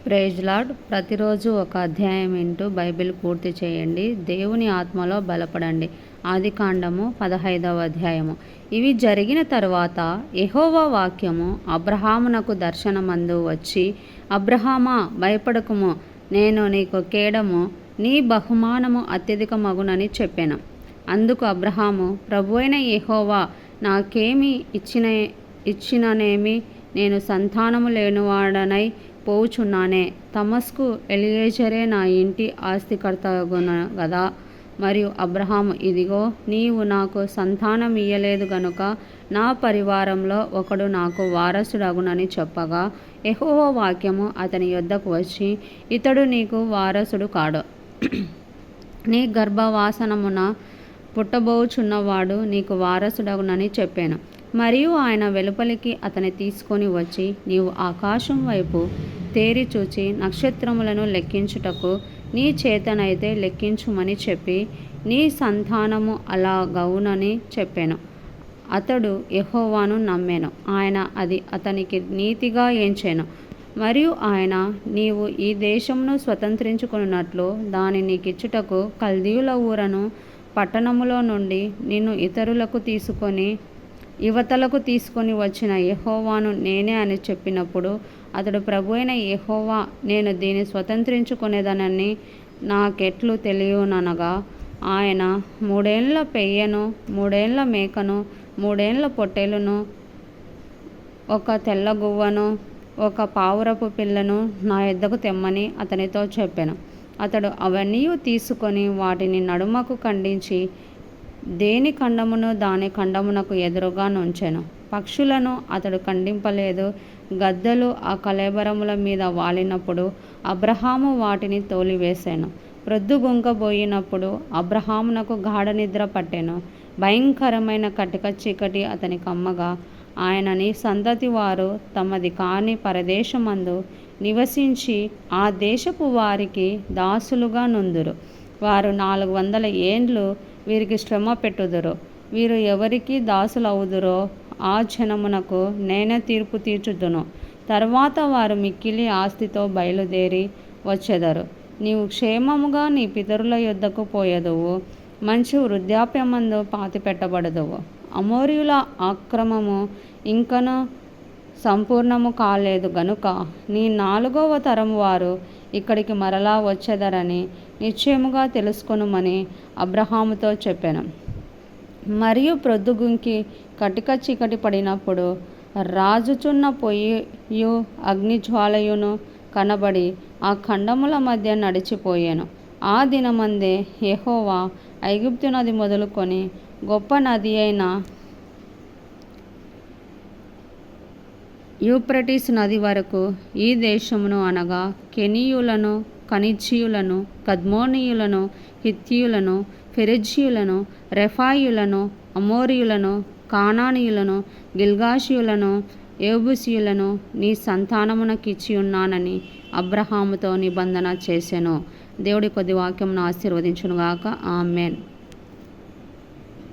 Praise lord. ప్రతిరోజు ఒక అధ్యాయం వింటూ బైబిల్ పూర్తి చేయండి. దేవుని ఆత్మలో బలపడండి. ఆదికాండము 15వ అధ్యాయము. ఇవి జరిగిన తరువాత యెహోవా వాక్యము అబ్రహామునకు దర్శనమందు వచ్చి, అబ్రహామా, భయపడకుము, నేను నీకు కేడము, నీ బహుమానము అత్యధికమగునని చెప్పెను. అందుకు అబ్రహాము, ప్రభువైన యెహోవా నాకేమి ఇచ్చిననేమి, నేను సంతానము లేనివాడనై పోవుచున్నానే. తమస్కు ఎలియేజరే నా ఇంటి ఆస్తికర్తగును గదా. మరియు అబ్రహాము, ఇదిగో, నీవు నాకు సంతానమియ్యలేదు గనుక నా పరివారంలో ఒకడు నాకు వారసుడగునని చెప్పగా, యెహోవా వాక్యము అతని యొద్దకు వచ్చి, ఇతడు నీకు వారసుడు కాడు, నీ గర్భవాసనమున పుట్టబోచున్నవాడు నీకు వారసుడగునని చెప్పాను. మరియు ఆయన వెలుపలికి అతని తీసుకొని వచ్చి, నీవు ఆకాశం వైపు తేరి చూచి నక్షత్రములను లెక్కించుటకు నీ చేతనైతే లెక్కించుమని చెప్పి, నీ సంతానము అలాగవునని చెప్పాను. అతడు యెహోవాను నమ్మెను, ఆయన అది అతనికి నీతిగా ఎంచెను. మరియు ఆయన, నీవు ఈ దేశమును స్వతంత్రించుకున్నట్లు దాని నీకిచ్చుటకు కల్దీయుల ఊరను పట్టణములో నుండి నిన్ను యువతలకు తీసుకొని వచ్చిన యెహోవాను నేనే అని చెప్పినప్పుడు, అతడు, ప్రభువైన యెహోవా, నేను దీన్ని స్వతంత్రించుకునేదనని నాకెట్లు తెలియననగా, ఆయన, 3 ఏళ్ల పెయ్యను, 3 ఏళ్ల మేకను, 3 ఏళ్ల పొట్టేలును, ఒక తెల్లగువ్వను, ఒక పావురపు పిల్లను నా యొద్దకు తెమ్మని అతనితో చెప్పెను. అతడు అవన్నీ తీసుకొని వాటిని నడుమకు ఖండించి దేని ఖండమును దాని ఖండమునకు ఎదురుగా నుంచెను. పక్షులను అతడు ఖండింపలేదు. గద్దలు ఆ కళేబరముల మీద వాలినప్పుడు అబ్రహాము వాటిని తోలివేశాను. ప్రొద్దుగుంకబోయినప్పుడు అబ్రహామునకు గాఢ నిద్ర పట్టెను. భయంకరమైన కటిక చీకటి అతని కమ్మగా, ఆయన, నీ సంతతి వారు తమది కాని పరదేశమందు నివసించి ఆ దేశపు వారికి దాసులుగా నుందురు. వారు 400 ఏండ్లు వీరికి శ్రమ పెట్టుదురు. వీరు ఎవరికి దాసులవుదురో ఆ జనమునకు నేనే తీర్పు తీర్చుదును. తర్వాత వారు మిక్కిలి ఆస్తితో బయలుదేరి వచ్చెదరు. నీవు క్షేమముగా నీ పితరుల యొద్దకు పోయెదవు. మంచి వృద్ధాప్యమందు పాతిపెట్టబడదువు. అమోరీయుల అక్రమము ఇంకను సంపూర్ణము కాలేదు గనుక నీ 4వ తరము వారు ఇక్కడికి మరలా వచ్చెదరని నిశ్చయముగా తెలుసుకొనుమని అబ్రహాముతో చెప్పెను. మరియు ప్రొద్దుగుంకి కటిక చీకటి పడినప్పుడు రాజుచున్న పొయ్యియు అగ్నిజ్వాలయును కనబడి ఆ ఖండముల మధ్య నడిచిపోయాను. ఆ దినమందే యెహోవా ఐగుప్తు నది మొదలుకొని గొప్ప నది అయిన యూఫ్రటీసు నది వరకు ఈ దేశమును, అనగా కెనీయులను, కనిజ్జీయులను, కద్మోనీయులను, హిత్తీయులను, ఫెరిజ్జీయులను, రెఫాయీయులను, అమోరీయులను, కానానీయులను, గిల్గాషీయులను, యెబూసీయులను నీ సంతానమునకిచ్చి ఉన్నానని అబ్రహాముతో నిబంధన చేసెను. దేవుడి కొద్ది వాక్యమును ఆశీర్వదించునుగాక. ఆమేన్.